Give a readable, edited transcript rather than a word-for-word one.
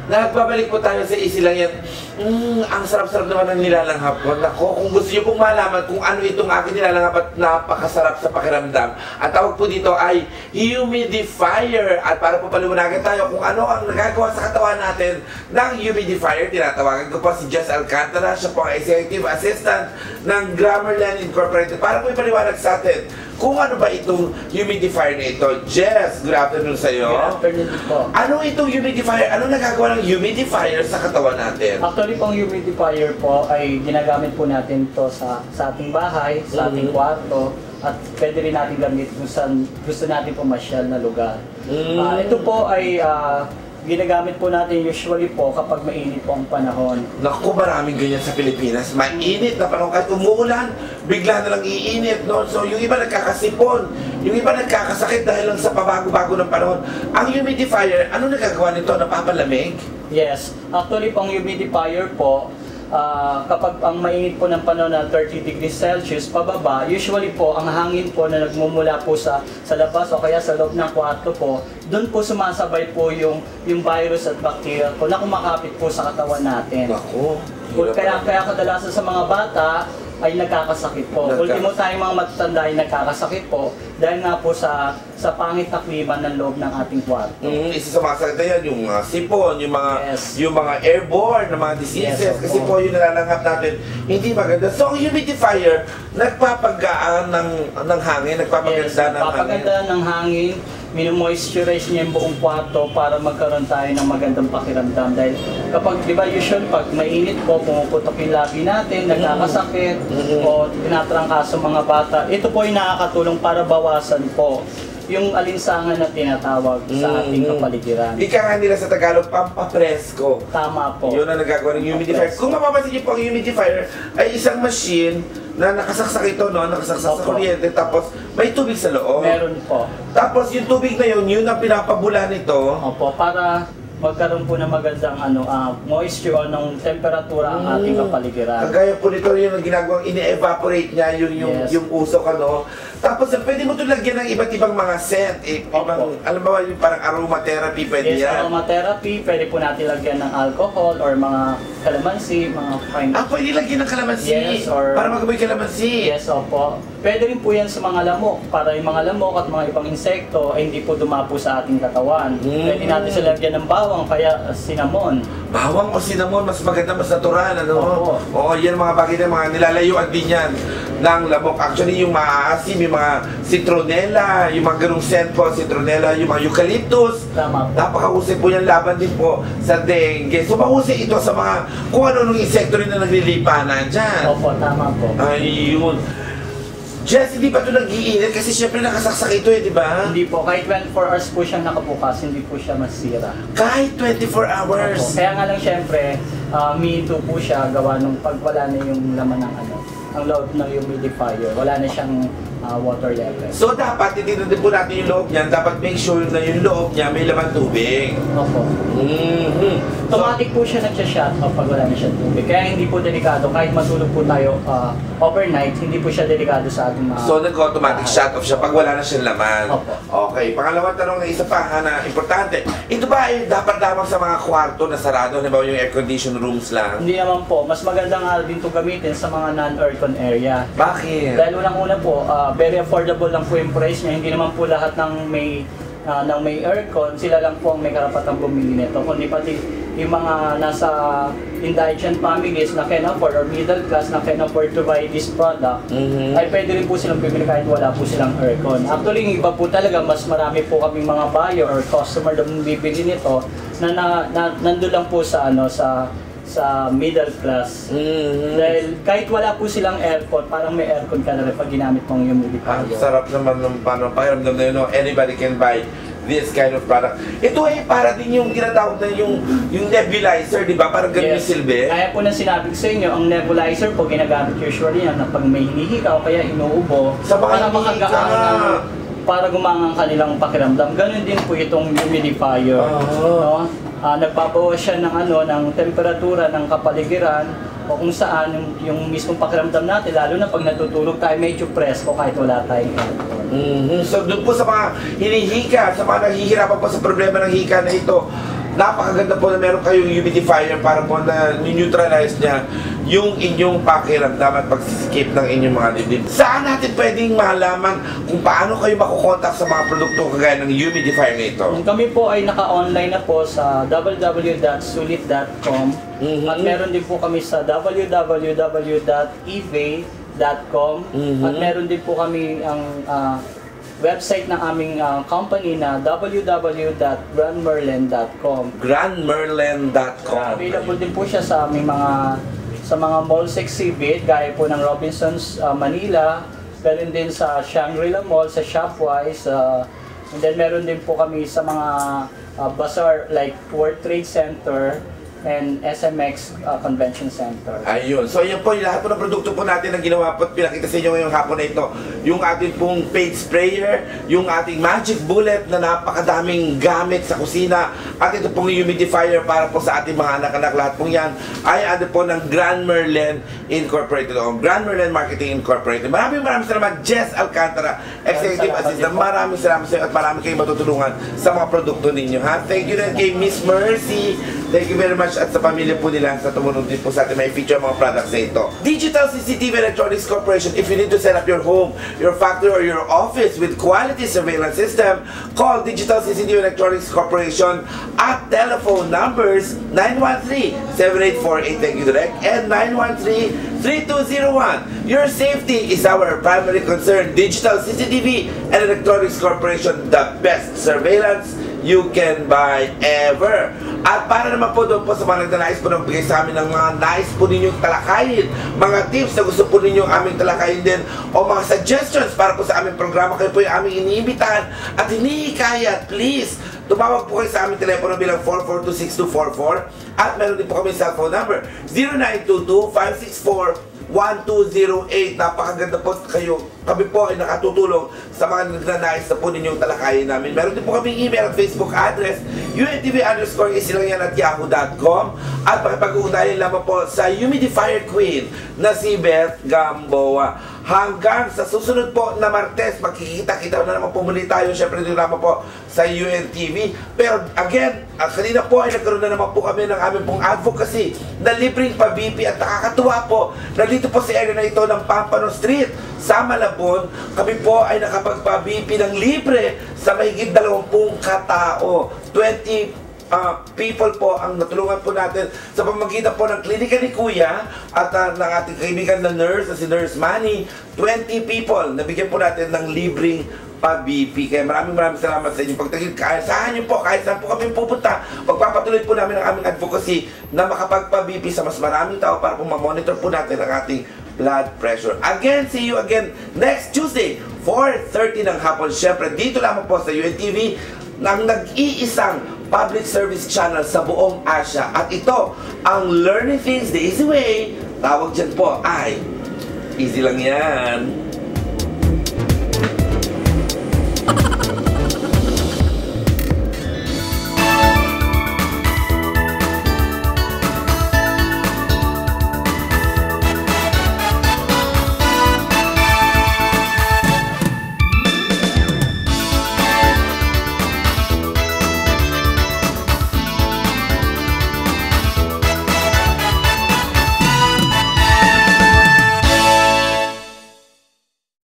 Nagbabalik po tayo sa easy lang yan. Ang sarap-sarap naman ng nilalanghap ko. Nako, kung gusto niyo pong malaman kung ano itong aking nilalanghap at napakasarap sa pakiramdam. At tawag po dito ay humidifier. At para po paliwanagan tayo kung ano ang nagagawa sa katawan natin ng humidifier, tinatawagan ko po si Jess Alcantara. Siya po ang Executive Assistant ng Grammarland Incorporated. Para po ipaliwanag sa atin kung ano ba itong humidifier na ito. Jess, good afternoon sa iyo. Good afternoon po. Ano itong humidifier? Ano nagagawa ng humidifier sa katawan natin? Actually pong humidifier po ay ginagamit po natin to sa ating bahay, sa ating kwarto, at pwede rin natin gamit kung saan gusto natin pumasyal na lugar. Ito po ay ginagamit po natin usually po kapag mainit po ang panahon. Naku, maraming ganyan sa Pilipinas. Mainit na panahon, kahit umuulan, bigla na lang iinit, no? So yung iba nagkakasipon, yung iba nagkakasakit dahil lang sa pabago-bago ng panahon. Ang humidifier, ano nagagawa nito? Napapalamig? Yes. Actually pong humidifier po, kapag ang mainit po ng panahon na 30 degrees Celsius pababa, usually po ang hangin po na nagmumula po sa labas o kaya sa loob ng kwarto po, doon po sumasabay po yung virus at bacteria po na kumakapit po sa katawan natin. Naku. Kaya kadalasan sa mga bata ay nagkakasakit po. Ultimo tayong mga matatanda ay nagkakasakit po dahil nga po sa pangit na klima ng loob ng ating kwarto. Isa sa mga sakit na yan, yung sipon, yung mga airborne na mga diseases, kasi po yung nalalanghap natin, hindi maganda. So ang humidifier, nagpapagaan ng hangin, nagpapaganda ng hangin, minu-moisturize niya yung buong kwarto para magkaroon tayo ng magandang pakiramdam. Dahil kapag, di ba, usually pag mainit po, pumuputok yung labi natin, nagkakasakit, o tinatrangkaso mga bata, ito po ay nakakatulong para bawasan po yung alinsangan na tinatawag sa ating kapaligiran. Ika nga nila sa Tagalog, pampapresko. Tama po. Yun ang nagagawa ng humidifier. Kung mapapansin niyo po, ang humidifier ay isang machine na nakasaksak ito, no? Nakasaksak sa kuryente, tapos may tubig sa loob. Meron po. Tapos yung tubig na yun ang pinapabula nito. Opo, para magkaroon po ng magandang moisture o ng temperatura ang ating kapaligiran. Kagaya po nito yung ginagawang ini-evaporate niya yung usok, ano. Tapos pwede mo ito lagyan ng iba't ibang mga scent. Alam ba yung parang aromatherapy, pwede yan? Yes, aromatherapy, pwede po natin lagyan ng alcohol or mga kalamansi, mga fine. Pwede lagyan ng kalamansi. Yes, or para magamoy kalamansi. Yes, opo. Pwede rin po yan sa mga lamok, para yung mga lamok at mga ibang insekto ay hindi po dumapo sa ating katawan. Pwede natin sila lagyan ng bawang, kaya cinnamon. Bawang o cinnamon, mas maganda, mas natural, ano? Oo, yan mga bagay na mga nilalayuan din yan ng lamok. Actually, yung maasim, yung mga citronella, yung mga ganung scent po, citronella, yung mga eucalyptus. Tama po. Napakahusay po yan, laban din po sa dengue. So, mahusay ito sa mga kung ano nung insekto rin na naglilipanan dyan. Opo, tama po. Ayun. Jess, hindi pa ito nag-iinit kasi syempre nakasaksak ito di ba? Hindi po, kahit 24 hours po siyang nakabukas, hindi po siya masira. Kahit 24 hours? Opo. Kaya nga lang syempre, minito po siya gawa nung pag wala na yung laman ng ang loob ng humidifier, wala na siyang water level. So dapat, titignan din po natin yung loob niyan, dapat make sure na yung loob niya may laman tubig. Opo. Automatic po siya nagsha-shut off pag wala na siyang tubig. Kaya hindi po delikado, kahit matulog po tayo overnight, hindi po siya delikado sa ating mga... So nag-automatic shut off siya pag wala na siyang laman. Opo. Okay, pangalawang tanong na isa pa na importante. Ito ba ay dapat lamang sa mga kwarto na sarado, halimbawa yung air-conditioned rooms lang? Hindi naman po, mas maganda nga din ito gamitin sa mga non-aircon area. Bakit? Dahil unang-una po, very affordable lang po yung price niya. Hindi naman po lahat ng may aircon, sila lang po ang may karapatang bumili nito. Kundi pati yung mga nasa indigent families na can afford or middle class na can afford to buy this product, ay pwede rin po silang bumili kahit wala po silang aircon. Actually, yung iba po talaga, mas marami po kaming mga buyer or customer na bibili nito na nandun lang po sa sa middle class. Dahil kahit wala po silang aircon, parang may aircon ka na rin pag ginamit mong humidifier. Sarap naman ng pakiramdam na yun, no? Anybody can buy this kind of product. Ito ay para din yung tinatawag na yung nebulizer, di ba? Parang ganun yung silbi. Kaya po na sinabi ko sa inyo, ang nebulizer po ginagamit usually yan na pag may hinihika o kaya inuubo, para makagaan para gumangang kanilang pakiramdam. Ganun din po itong humidifier. No? Nagbabawas siya ng temperatura ng kapaligiran o kung saan yung mismong pakiramdam natin, lalo na pag natutulog tayo medyo presko kahit wala tayong aircon. So doon po sa mga hinihika, sa mga naghihirapan po sa problema ng hika na ito, napakaganda po na meron kayong humidifier para po na neutralize niya yung inyong pakiramdam at pag-skip ng inyong mga dibdib. Saan natin pwedeng malaman kung paano kayo makukontak sa mga produkto kagaya ng humidifier na ito? Kami po ay naka-online na po sa www.sulit.com at meron din po kami sa www.ebay.com at meron din po kami ang website ng aming company na www.grandmerlin.com. grandmerlin.com. Available din po siya sa aming mga malls exhibit gaya po ng Robinsons Manila, meron din sa Shangri-La Mall, sa Shopwise, and then meron din po kami sa mga bazaar like World Trade Center and SMX Convention Center. Ayun. So, yun po, yung lahat po ng produkto po natin na ginawa po at pinakita sa inyo ngayong hapon na ito. Yung ating pong paint sprayer, yung ating magic bullet na napakadaming gamit sa kusina, at ito pong humidifier para po sa ating mga anak-anak. Lahat pong yan ay ano po ng Grand Merlin Incorporated o Grand Merlin Marketing Incorporated. Maraming salamat, Jess Alcantara, Executive Assistant. Maraming salamat sa iyo at marami kayong matutulungan sa mga produkto ninyo. Ha? Thank you rin kay Miss Mercy. Thank you very much at sa pamilya po nila sa tumunod din po sa atin may feature mga products na ito. Digital CCTV Electronics Corporation, if you need to set up your home, your factory, or your office with quality surveillance system, call Digital CCTV Electronics Corporation at telephone numbers 913-7848, thank you direct, and 913-3201. Your safety is our primary concern. Digital CCTV and Electronics Corporation, the best surveillance you can buy ever. At para naman po doon po sa mga nagdanais po ng bigay sa amin ng mga nais po ninyong talakayin, mga tips na gusto po ninyong aming talakayin din, o mga suggestions para po sa aming programa, kayo po yung aming iniimbitahan at hinihikayat, please, tumawag po kayo sa aming telepono bilang 442-6244 at meron din po kami cellphone number 0922-564-1208. Napakaganda po kayo. Kami po ay nakatutulong sa mga nagnanais na po ninyong talakayin namin. Meron din po kaming email at Facebook address untv_isilangan@yahoo.com at makipag-ugnayan lamang po sa humidifier queen na si Beth Gamboa. Hanggang sa susunod po na Martes, magkikita-kita na naman po muli tayo. Siyempre din naman po sa UNTV. Pero again, kanina po ay nagkaroon na naman po kami ng aming pong advocacy na libreng pa-BP at nakakatuwa po na dito po sa area na ito ng Pampano Street sa Malabon, kami po ay nakapagpa-BP ng libre sa mahigit 20 katao. 20 people po ang natulungan po natin sa pamamagitan po ng klinika ni Kuya at ng ating kaibigan na nurse, na si Nurse Manny. 20 people, nabigyan po natin ng libreng pa-BP. Kaya maraming salamat sa inyong pagtagil. Saan nyo po, kahit saan po kami pupunta, pagpapatuloy po namin ang aming advocacy na makapagpa-BP sa mas maraming tao para po ma-monitor po natin ang ating blood pressure. Again, see you again next Tuesday, 4:30 ng hapon. Siyempre, dito lamang po sa UNTV, ng nag-iisang public service channel sa buong Asia. At ito, ang Learning Things the Easy Way. Tawag dyan po ay, easy lang yan.